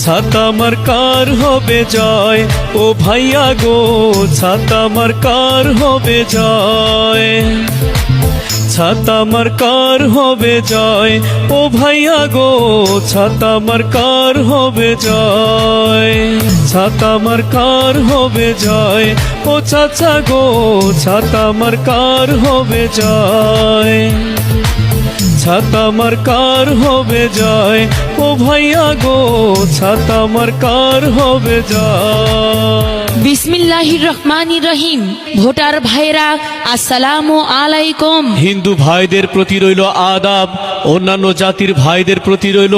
ছাতা মার্কার হবে জয়, ও ভাইয়া গো ছাতা মার্কার হবে জয়। ছাতা মার্কার হবে জয়, ও ভাইয়া গো ছাতা মার্কার হবে জয়। ছাতা মার্কার হবে জয়, ও চাচা গো ছাতা মার্কার হবে জয়। ছাতা মার্কার হবে জয়, ও ভাইয়া গো ছাতা মার্কার হবে জয়। বিসমিল্লাহির রহমানির রহিম। ভোটার ভাইরা আসসালামু আলাইকুম। হিন্দু ভাইদের প্রতি রইল আদাব, অন্যান্য জাতির ভাইদের প্রতি রইল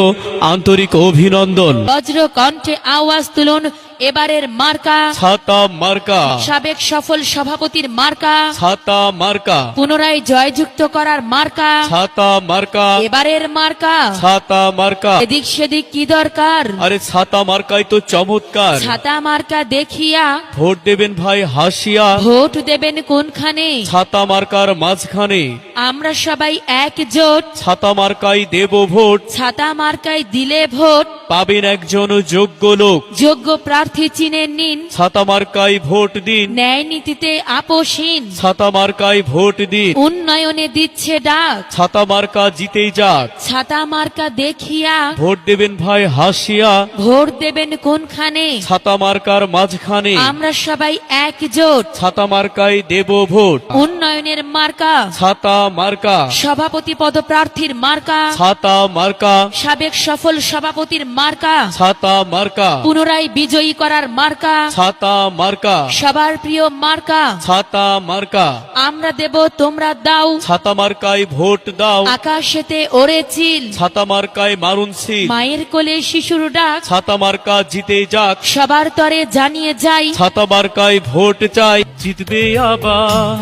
আন্তরিক অভিনন্দন। বজ্র কণ্ঠে আওয়াজ তুলুন এবারের মার্কা ছাতা মার্কা, সাবেক সফল সভাপতির মার্কা, ছাতা মার্কা, পুনরায় জয়যুক্ত করার মার্কা ছাতা মার্কা, এবারের মার্কা। ছাতা মার্কা। এদিক সেদিক কি দরকার, আরে ছাতা মার্কাই তো চমৎকার। ছাতা মার্কা দেখিয়া ভোট দেবেন ভাই হাসিয়া, ভোট দেবেন কোনখানে, ছাতা মার্কার মাঝখানে। আমরা সবাই একজোট, ছাতা মার্কাই দেব ভোট, ছাতা মার্কায় দিলে ভোট। পাবেন একজন যোগ্য লোক, যোগ্য প্রার্থী চিনে নিন, ছাতা মার্কাই ভোট দিন। ন্যায় নীতিতে আপোষহীন, ছাতা মার্কাই ভোট দিন। উন্নয়নে দিচ্ছে ডাক, ছাতা মার্কা জিতেই যাক। ছাতা মার্কা দেখিয়া ভোট দেবেন ভাই হাসিয়া, ভোট দেবেন কোনখানে, ছাতা মার্কার মাঝখানে। আমরা সবাই একজোট, ছাতা মার্কাই দেব ভোট, উন্নয়নের মার্কা, ছাতা মার্কা, সভাপতি পদপ্রার্থীর মার্কা, ছাতা মার্কা, সাবেক সফল সভাপতির মার্কা, ছাতা মার্কা, পুনরায় বিজয়ী করার মার্কা, ছাতা মার্কা, সবার প্রিয় মার্কা। ছাতা মার্কা। আমরা দেব তোমরা দাও, ছাতা মার্কায় ভোট দাও, আকাশেতে ওরে চিল, ছাতা মার্কায় মারুন সিল। মায়ের কোলে শিশুর ডাক, ছাতা মার্কা জিতেই যাক। সবার তরে জানিয়ে যাই, ছাতা মার্কায় ভোট চাই, জিতবে আবার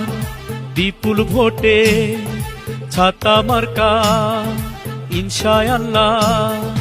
বিপুল ভোটে ছাতা মার্কা ইনশাআল্লাহ।